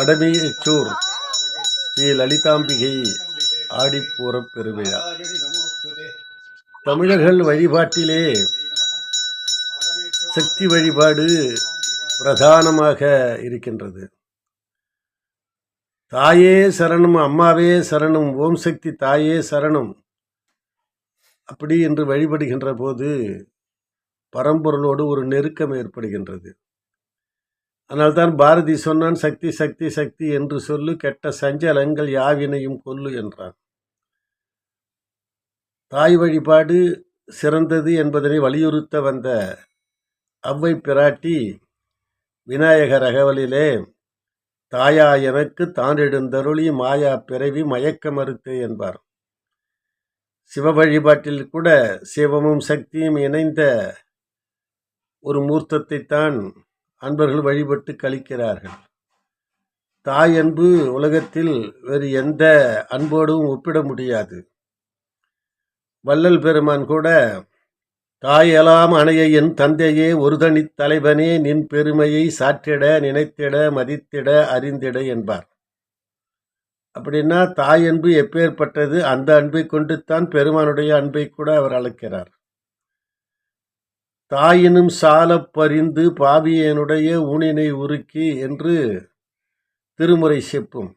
வடமீச்சூர் ஸ்ரீ லலிதாம்பிகை ஆடிப்பூரப் பெருவிழா. தமிழர்கள் வழிபாட்டிலே சக்தி வழிபாடு பிரதானமாக இருக்கின்றது. தாயே சரணம், அம்மாவே சரணம், ஓம் சக்தி தாயே சரணம் அப்படி என்று வழிபடுகின்ற போது பரம்பொருளோடு ஒரு நெருக்கம் ஏற்படுகின்றது. அதனால்தான் பாரதி சொன்னான், சக்தி சக்தி சக்தி என்று சொல்லு, கெட்ட சஞ்சலங்கள் யாவினையும் கொல்லு என்றான். தாய் வழிபாடு சிறந்தது என்பதனை வலியுறுத்த வந்த அவ்வை பிராட்டி விநாயகர் அகவலிலே தாயா எனக்கு தான் எழுந்தருளி மாயா பிறவி மயக்க மறுத்தே என்பார். சிவ வழிபாட்டில் கூட சிவமும் சக்தியும் இணைந்த ஒரு மூர்த்தத்தை தான் அன்பர்கள் வழிபட்டு கழிக்கிறார்கள். தாய் அன்பு உலகத்தில் வேறு எந்த அன்போடும் ஒப்பிட முடியாது. வள்ளல் பெருமான் கூட தாயெல்லாம் அணைய என் தந்தையே ஒரு தனி தலைவனே நின் பெருமையை சாற்றிட நினைத்திட மதித்திட அறிந்திட என்பார். அப்படின்னா தாய் அன்பு எப்பேற்பட்டது, அந்த அன்பை கொண்டு தான் பெருமானுடைய அன்பை கூட அவர் அழைக்கிறார். தாயினும் சால பறிந்து பாவியனுடைய ஊனினை உருக்கி என்று திருமுறை செப்பும்.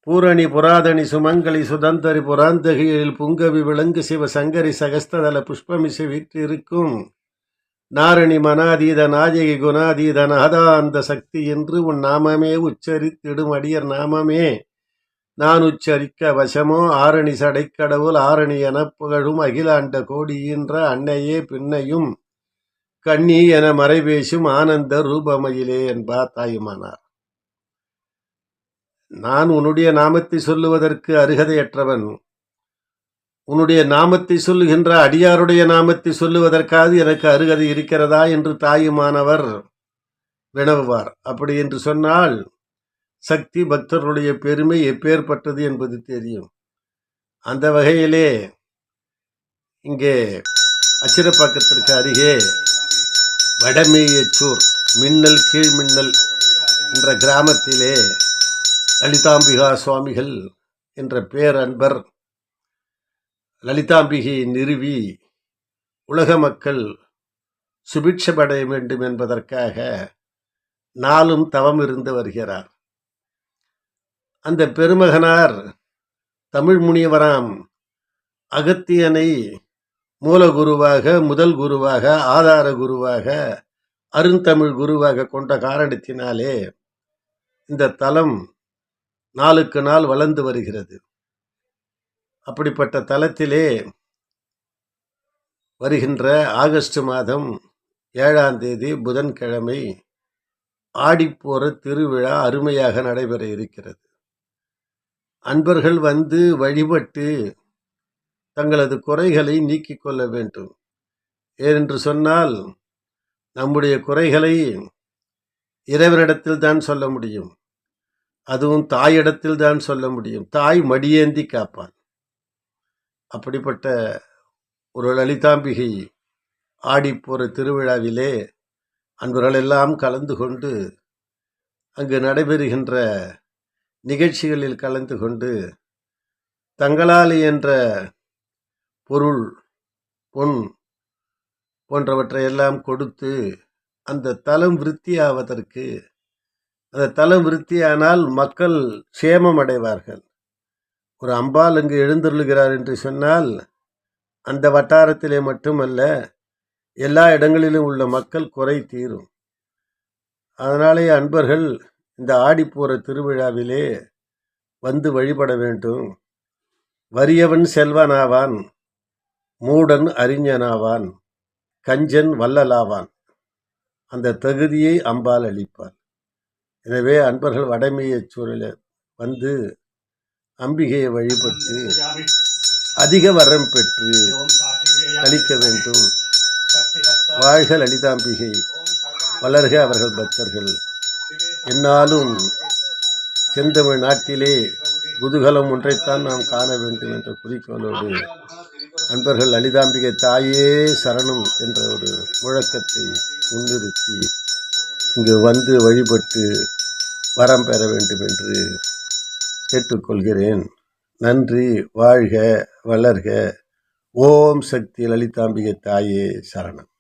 பூரணி புராதனி சுமங்கலி சுதந்தரி புராந்தகியில் புங்கவி விளங்கு சிவ சங்கரி சகஸ்ததல புஷ்பமிசை வீற்று இருக்கும் நாரணி மனாதீத நாயகி குணாதீத நாதா அந்த சக்தி என்று உன் நாமமே உச்சரித்திடும் அடியர் நாமமே நான் உச்சரிக்க வசமோ ஆரணி சடைக்கடவுள் ஆரணி என புகழும் அகிலாண்ட கோடியின்ற அன்னையே பின்னையும் கண்ணி என மறைபேசும் ஆனந்த ரூபமயிலே என்பார் தாயுமானார். நான் உன்னுடைய நாமத்தை சொல்லுவதற்கு அருகதையற்றவன். உன்னுடைய நாமத்தை சொல்லுகின்ற அடியாருடைய நாமத்தை சொல்லுவதற்காவது எனக்கு அருகதை இருக்கிறதா என்று தாயுமானவர் வினவுவார். அப்படி என்று சொன்னால் சக்தி பக்தர்களுடைய பெருமை எப்பேற்பட்டது என்பது தெரியும். அந்த வகையிலே இங்கே அச்சிரப்பாக்கத்திற்கு அருகே வடமேயச்சூர் மின்னல் கீழ்மின்னல் என்ற கிராமத்திலே லலிதாம்பிகா சுவாமிகள் என்ற பேரன்பர் லலிதாம்பிகையை நிறுவி உலக மக்கள் சுபிட்சமடைய வேண்டும் என்பதற்காக நாளும் தவம் இருந்து வருகிறார். அந்த பெருமகனார் தமிழ் முனிவராம் அகத்தியனை மூலகுருவாக, முதல் குருவாக, ஆதார குருவாக, அருந்தமிழ் குருவாக கொண்ட காரணத்தினாலே இந்த தலம் நாளுக்கு நாள் வளர்ந்து வருகிறது. அப்படிப்பட்ட தலத்திலே வருகின்ற ஆகஸ்ட் மாதம் 7ஆம் தேதி புதன்கிழமை ஆடிப்போற திருவிழா அருமையாக நடைபெற இருக்கிறது. அன்பர்கள் வந்து வழிபட்டு தங்களது குறைகளை நீக்கிக் கொள்ள வேண்டும். ஏனென்று சொன்னால் நம்முடைய குறைகளை இறைவனிடத்தில் தான் சொல்ல முடியும். அதுவும் தாயிடத்தில் தான் சொல்ல முடியும். தாய் மடியேந்தி காப்பான். அப்படிப்பட்ட ஒரு லலிதாம்பிகை ஆடிப்போற திருவிழாவிலே அன்பர்கள் எல்லாம் கலந்து கொண்டு அங்கு நடைபெறுகின்ற நிகழ்ச்சிகளில் கலந்து கொண்டு தங்களால் என்ற பொருள், பொன் போன்றவற்றை எல்லாம் கொடுத்து அந்த தலம் விருத்தியாவதற்கு, அந்த தலம் விருத்தியானால் மக்கள் சேமம் அடைவார்கள். ஒரு அம்பாள் அங்கு எழுந்தருளுகிறார் என்று சொன்னால் அந்த வட்டாரத்திலே மட்டுமல்ல, எல்லா இடங்களிலும் உள்ள மக்கள் குறை தீரும். அதனாலே அன்பர்கள் இந்த ஆடிப்போற திருவிழாவிலே வந்து வழிபட வேண்டும். வறியவன் செல்வனாவான், மூடன் அறிஞனாவான், கஞ்சன் வள்ளலாவான். அந்த தகுதியை அம்பாள் அளிப்பார். எனவே அன்பர்கள் வடமேயச்சூரில் வந்து அம்பிகையை வழிபட்டு அதிக வரம் பெற்று கழிக்க வேண்டும். வாழ்க லலிதாம்பிகை, வளர்க அவர்கள் பக்தர்கள். என்னாலும் செந்தமிழ் நாட்டிலே குதூகலம் ஒன்றைத்தான் நாம் காண வேண்டும் என்ற குறிக்கோளோடு அன்பர்கள் லலிதாம்பிகை தாயே சரணம் என்ற ஒரு முழக்கத்தை முன்னிறுத்தி இங்கு வந்து வழிபட்டு வரம் பெற வேண்டும் என்று கேட்டுக்கொள்கிறேன். நன்றி. வாழ்க வளர்க. ஓம் சக்தி லலிதாம்பிகை தாயே சரணம்.